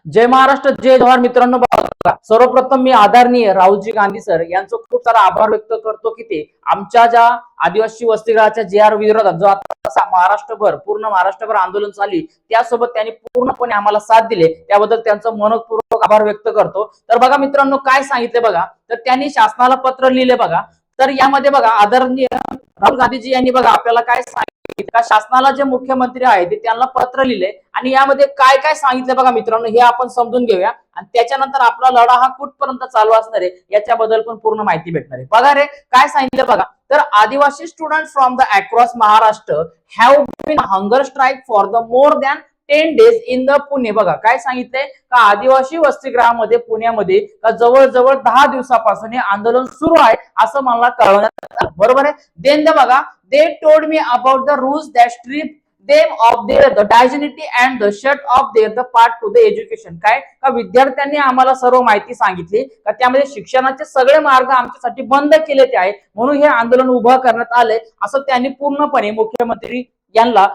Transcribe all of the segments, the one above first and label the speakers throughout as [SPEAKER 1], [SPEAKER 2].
[SPEAKER 1] जय महाराष्ट्र, जय जवाहर. मित्रांनो बघा, सर्वप्रथम मी आदरणीय राहुलजी गांधी सर यांचं खूप सारा आभार व्यक्त करतो की ते आमच्या ज्या आदिवासी वसतिगृहाच्या JR विरोधात जो आता महाराष्ट्रभर पूर्ण महाराष्ट्रभर आंदोलन चालली त्यासोबत त्यांनी पूर्णपणे आम्हाला साथ दिले, त्याबद्दल त्यांचं मनपूर्वक आभार व्यक्त करतो. तर बघा मित्रांनो, काय सांगितले बघा, तर त्यांनी शासनाला पत्र लिहिले बघा. तर यामध्ये बघा आदरणीय राहुल गांधीजी यांनी बघा आपल्याला काय सांगितलं का शासनाला जे मुख्यमंत्री आहेत ते त्यांना पत्र लिहिले आणि यामध्ये काय काय सांगितलं बघा मित्रांनो, हे आपण समजून घेऊया आणि त्याच्यानंतर आपला लढा हा कुठपर्यंत चालू असणार आहे याच्याबद्दल पण पूर्ण माहिती भेटणार आहे. बघा रे, काय सांगितलं बघा, तर Adivasi student from the across Maharashtra have been hunger strike for the more than 10 days in the Pune. बघा काय सांगितलंय का आदिवासी वसतिगृहामध्ये पुण्यामध्ये जवळजवळ 10 दिवसापासून हे आंदोलन सुरू आहे असं मला कळवण्यात आलं. बरोबर आहे. देन बघा, they told me about the rules that strip them of their the dignity and the shut off their the part to the education. काय का विद्यार्थ्यांनी आम्हाला सर्व माहिती सांगितली का त्यामध्ये शिक्षणाचे सगळे मार्ग आमच्यासाठी बंद केले ते आहे, म्हणून हे आंदोलन उभं करण्यात आले असं त्यांनी पूर्णपणे मुख्यमंत्री यांना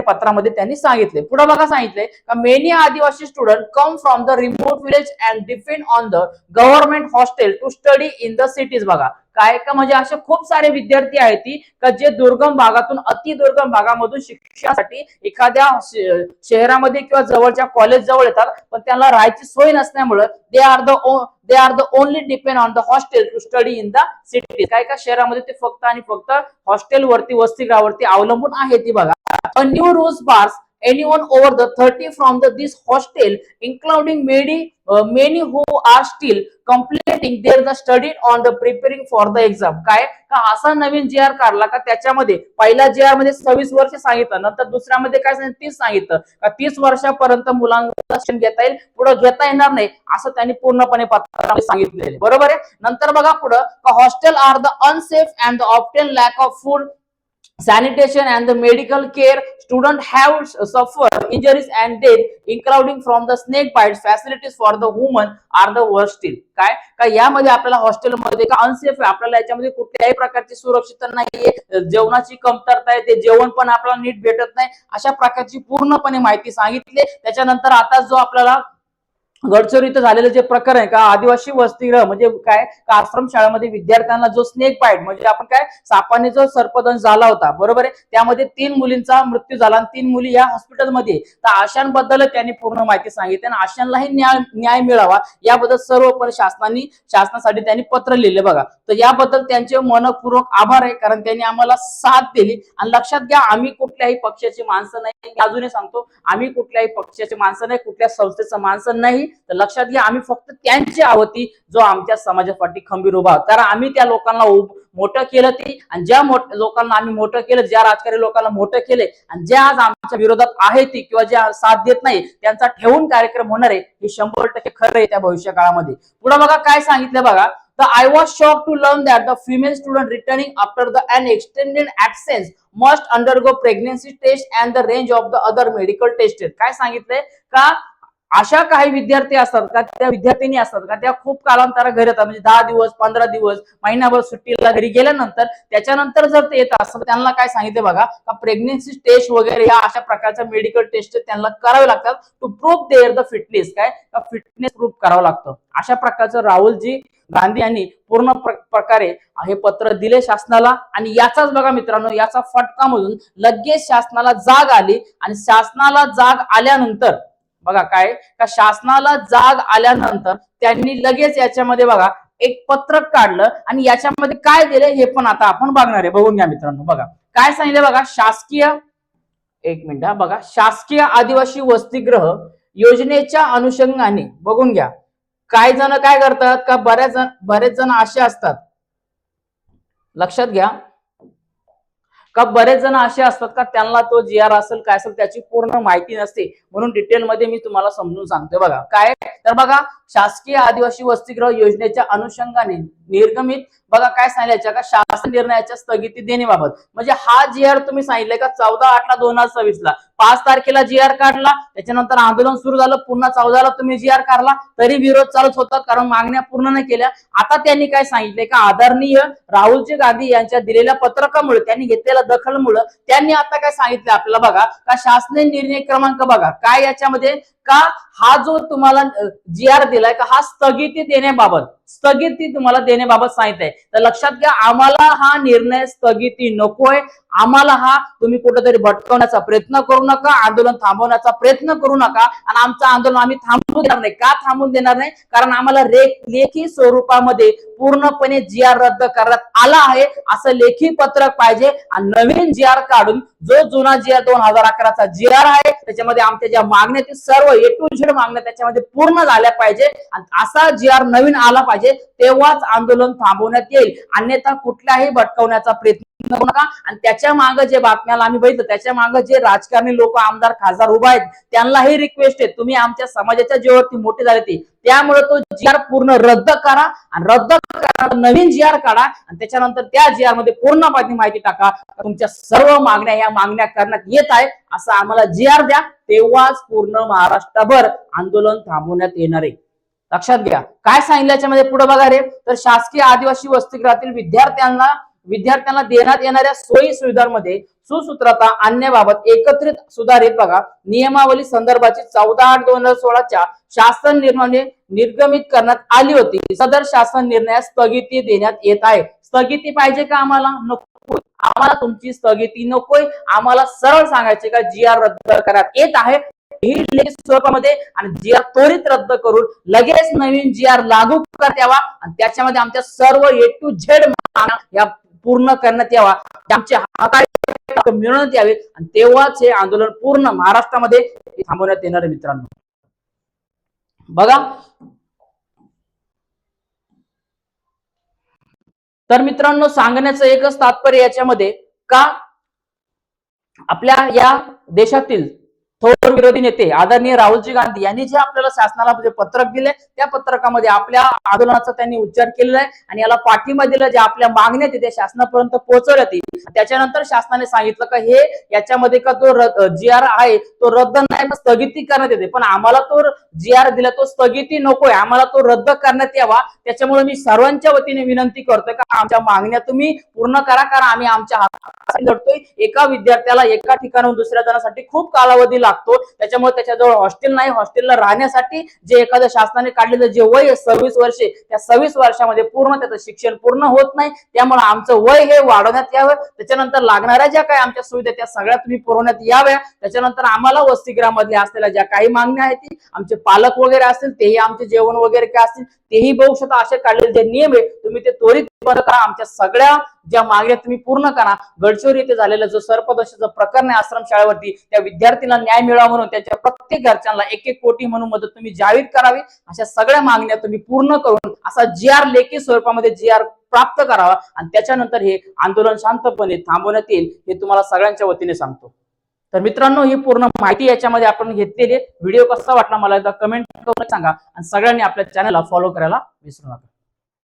[SPEAKER 1] पत्रामध्ये त्यांनी सांगितले. पुढे बघा सांगितले का many Adivasi student come from the remote village and depend on the government hostel to study in the cities. बघा काय का म्हणजे असे खूप सारे विद्यार्थी आहेत ती का जे दुर्गम भागातून अति दुर्गम भागामधून शिक्षणासाठी एखाद्या शहरामध्ये किंवा जवळच्या कॉलेज जवळ येतात, पण त्यांना राहायची सोय नसल्यामुळे they are the only depend on the hostel to study in the city. काय का शहरामध्ये ते फक्त आणि फक्त हॉस्टेलवरती वसतिगृहावरती अवलंबून आहे ती. बघा, a new rules bars anyone over the 30 from this hostel including many who are still completing their study on the preparing for the exam. काय का असा नवीन JR काढला का त्याच्यामध्ये पहिल्या JR मध्ये 26 वर्ष सांगितलं, नंतर दुसऱ्यामध्ये काय सांगितलं 30 सांगितलं का 30 वर्षापर्यंत मुलांना शिक्षण घेता येईल, पुढे घेता येणार नाही असं त्यांनी पूर्णपणे पत्रामध्ये सांगितलेले. बरोबर आहे. नंतर बघा पुढे का hostel are the unsafe and the often lack of food sanitation and the medical care. Students have suffered injuries and death including from the snake bites. Facilities for the women are the worst still. काय का यामध्ये आपल्याला हॉस्टेलमध्ये का unsafe आहे, आपल्याला याच्यामध्ये कुठल्याही प्रकारची सुरक्षितता नाहीये, जेवणाची कमतरता आहे, ते जेवण पण आपल्याला नीट भेटत नाही, अशा प्रकारची पूर्णपणे माहिती सांगितली. त्याच्यानंतर आता जो आपल्याला गडचिरोली इथं झालेलं जे प्रकरण आहे का आदिवासी वसतिगृह म्हणजे काय का आश्रम शाळेमध्ये विद्यार्थ्यांना जो स्नेक बाईट म्हणजे आपण काय सापाने जो सर्पदंश झाला होता, बरोबर आहे, त्यामध्ये 3 मुलींचा मृत्यू झाला आणि 3 मुली या हॉस्पिटलमध्ये. तर आशांबद्दल त्यांनी पूर्ण माहिती सांगितली आणि आशांनाही न्याय मिळावा याबद्दल सर्वपणे शासनासाठी त्यांनी पत्र लिहिले. बघा, तर याबद्दल त्यांचे मनपूर्वक आभार आहे, कारण त्यांनी आम्हाला साथ दिली. आणि लक्षात घ्या, आम्ही कुठल्याही पक्षाची माणसं नाही, अजूनही सांगतो आम्ही कुठल्याही पक्षाची माणसं नाही, कुठल्या संस्थेचं माणसं नाही. तर लक्षात घ्या, आम्ही फक्त त्यांची आहोती जो आमच्या समाजासाठी खंबीर उभा आहोत, कारण आम्ही त्या लोकांना मोठं केलं ती आणि ज्या लोकांना आम्ही मोठं केलं, ज्या राजकारणी लोकांना मोठं केले आणि ज्या आज आमच्या विरोधात आहे ती किंवा ज्या साथ देत नाही त्यांचा ठेवून कार्यक्रम होणार आहे हे 100% खरं आहे त्या भविष्य काळामध्ये. पुढे बघा काय सांगितलं बघा, The I was shocked to learn that the female student returning after an extended absence must undergo pregnancy test and the range of the other medical tests. काय सांगितलंय का अशा काही विद्यार्थी असतात का त्या विद्यार्थिनी असतात का त्या खूप कालांतरा घरी येतात, म्हणजे 10 दिवस 15 दिवस महिनाभर सुट्टीला घरी गेल्यानंतर त्याच्यानंतर जर ते येत असतात त्यांना काय सांगितले बघा का प्रेग्नेन्सी टेस्ट वगैरे या अशा प्रकारच्या मेडिकल टेस्ट त्यांना करावे लागतात to prove their the fitness. काय का फिटनेस प्रूव्ह करावं लागतं. अशा प्रकारचं राहुलजी गांधी यांनी पूर्ण प्रकारे हे पत्र दिले शासनाला आणि याचाच बघा मित्रांनो याचा फटका म्हणून लगेच शासनाला जाग आली आणि शासनाला जाग आल्यानंतर बघा काय का शासनाला जाग आल्यानंतर त्यांनी लगेच याच्यामध्ये बघा एक पत्रक काढलं आणि याच्यामध्ये काय दिले हे पण आता आपण बघणार आहे. बघून घ्या मित्रांनो. बघा काय सांगितलं बघा, शासकीय एक मिनिट बघा, शासकीय आदिवासी वसतिगृह योजनेच्या अनुषंगाने बघून घ्या. काही जण काय करतात का बरेच जण असे असतात, लक्षात घ्या का बरेच जण असे असतात का त्यांना तो JR असेल काय असेल त्याची पूर्ण माहिती नसते, म्हणून डिटेल मध्ये मी तुम्हाला समजून सांगतोय. बघा काय तर बघा शासकीय आदिवासी वसतिगृह योजनेच्या अनुषंगाने निर्गमित बघा काय सांगितलं का शासन निर्णयाच्या स्थगिती देण्याबाबत. म्हणजे हा JR तुम्ही सांगितलंय का 14/8/2026 ला 5 तारखेला JR काढला, त्याच्यानंतर आंदोलन सुरू झालं, पुन्हा 14 ला तुम्ही JR काढला, तरी विरोध चालूच होता कारण मागण्या पूर्ण नाही केल्या. आता त्यांनी काय सांगितलंय का आदरणीय राहुलजी गांधी यांच्या दिलेल्या पत्रकामुळे त्यांनी घेतलेला घेतलेल्या दखलमुळे त्यांनी आता काय सांगितलं आपल्याला बघा, का शासनाने निर्णय क्रमांक बघा काय याच्यामध्ये, का हा जो तुम्हाला जी आर दिलाय का हा स्थगिती तुम्हाला देण्याबाबत सांगितलंय. तर लक्षात घ्या, आम्हाला हा निर्णय स्थगिती नकोय. आम्हाला हा तुम्ही कुठेतरी भटकवण्याचा प्रयत्न करू नका, आंदोलन थांबवण्याचा प्रयत्न करू नका. आणि आमचं आंदोलन आम्ही थांबवू देणार नाही. का थांबवून देणार नाही? कारण आम्हाला लेखी स्वरूपामध्ये पूर्णपणे जी आर रद्द करण्यात आला आहे असं लेखी पत्रक पाहिजे. आणि नवीन जी आर काढून जो जुना जी आर 2011चा जी आर आहे त्याच्यामध्ये आमच्या ज्या मागण्या सर्व ए टू झेड मागण्या त्याच्यामध्ये पूर्ण झाल्या पाहिजे. आणि असा जी आर नवीन आला पाहिजे, तेव्हाच आंदोलन थांबवण्यात येईल. अन्यथा कुठल्याही भटकवण्याचा प्रयत्न करू नका. आणि त्याच्या मागे जे बातम्याला आम्ही बघितलं, त्याच्या मागे जे राजकारणी लोक, आमदार, खासदार उभा आहेत, त्यांनाही रिक्वेस्ट आहे, तुम्ही आमच्या समाजाच्या जीवावरती मोठे झाले ते, त्यामुळे तो जी आर पूर्ण रद्द करा. आणि रद्द करा, नवीन जी आर काढा. आणि त्याच्यानंतर त्या जी आर मध्ये पूर्ण माहिती टाका, तुमच्या सर्व मागण्या या मागण्या करण्यात येत आहे असं आम्हाला जी आर द्या. तेव्हाच पूर्ण महाराष्ट्रभर आंदोलन थांबवण्यात येणार आहे. लक्षात घ्या काय सांगितलं याच्यामध्ये पुढे बघा रे, तर शासकीय आदिवासी वसतिगृहातील विद्यार्थ्यांना देण्यात येणाऱ्या सोयी सुविधांमध्ये सुसूत्रता आणण्याबाबत एकत्रित सुधारित बघा नियमावली संदर्भाची 14/8/2016 शासन निर्णयाने निर्गमित करण्यात आली होती. सदर शासन निर्णयास स्थगिती देण्यात येत आहे. स्थगिती पाहिजे का आम्हाला? नको, आम्हाला तुमची स्थगिती नकोय. आम्हाला सरळ सांगायचे का जी आर रद्द करण्यात येत आहे ही लेखी स्वरूपामध्ये, आणि जी आर त्वरित रद्द करून लगेच नवीन जी आर लागू करण्यात यावा. आणि त्याच्यामध्ये आमच्या सर्व ए टू झेड या पूर्ण करण्यात यावा, आमच्या हातात मिळवण्यात यावे. आणि तेव्हाच हे आंदोलन पूर्ण महाराष्ट्रामध्ये थांबवण्यात येणार आहे. मित्रांनो बघा, तर मित्रांनो सांगण्याचं एकच तात्पर्य याच्यामध्ये, का आपल्या या देशातील थोर विरोधी नेते आदरणीय राहुलजी गांधी यांनी जे आपल्याला शासनाला जे पत्रक दिले, त्या पत्रकामध्ये आपल्या आंदोलनाचा त्यांनी उच्चार केलेला आहे. आणि याला पाठिंबा दिला, जे आपल्या मागण्या ते शासनापर्यंत पोहोचवल्यात. त्याच्यानंतर शासनाने सांगितलं का हे याच्यामध्ये का तो जी आर आहे तो रद्द नाही, स्थगिती करण्यात येते. पण आम्हाला तो जी आर दिला तो स्थगिती नकोय, आम्हाला तो रद्द करण्यात यावा. त्याच्यामुळे मी सर्वांच्या वतीने विनंती करतोय का आमच्या मागण्या तुम्ही पूर्ण करा, कारण आम्ही आमच्या हातासाठी लढतोय. एका विद्यार्थ्याला एका ठिकाणाहून दुसऱ्या जाण्यासाठी खूप कालावधी लागतो. त्याच्यामुळे त्याच्याजवळ हॉस्टेल नाही, हॉस्टेलला राहण्यासाठी जे एखाद्या शासनाने काढलेलं जे वय आहे 26 वर्षे, त्या 26 वर्षामध्ये पूर्ण त्याचं शिक्षण पूर्ण होत नाही. त्यामुळे आमचं वय हे वाढवण्यात यावं. त्याच्यानंतर लागणाऱ्या ज्या काही आमच्या सुविधा त्या सगळ्या तुम्ही पुरवण्यात याव्या. त्याच्यानंतर आम्हाला वसतिगृहामधल्या असलेल्या ज्या काही मागण्या आहेत ती आमचे पालक वगैरे असतील तेही आमचे जेवण वगैरे काय असतील तेही बघू शकता. असे काढलेले जे नियम आहे तुम्ही ते त्वरित बंद करा. आमच्या सगळ्या ज्या मागण्या तुम्ही पूर्ण करा. गडचिरोली येथे झालेलं जो सर्पदंशाचं प्रकरण आहे आश्रमशाळेवरती, त्या विद्यार्थ्यांना न्याय मिळावा म्हणून त्याच्या प्रत्येक घरच्यांना 1-1 कोटी म्हणून मदत तुम्ही जाहीर करावी. अशा सगळ्या मागण्या तुम्ही पूर्ण करून असा जी आर लेखी स्वरूपामध्ये जी आर प्राप्त करावा. आणि त्याच्यानंतर हे आंदोलन शांतपणे थांबवण्यात येईल हे तुम्हाला सगळ्यांच्या वतीने सांगतो. तर मित्रांनो ही पूर्ण माहिती याच्यामध्ये आपण घेतलेली. व्हिडिओ कसा वाटला मला एकदा कमेंट करून सांगा. आणि सगळ्यांनी आपल्या चॅनलला फॉलो करायला विसरू नका.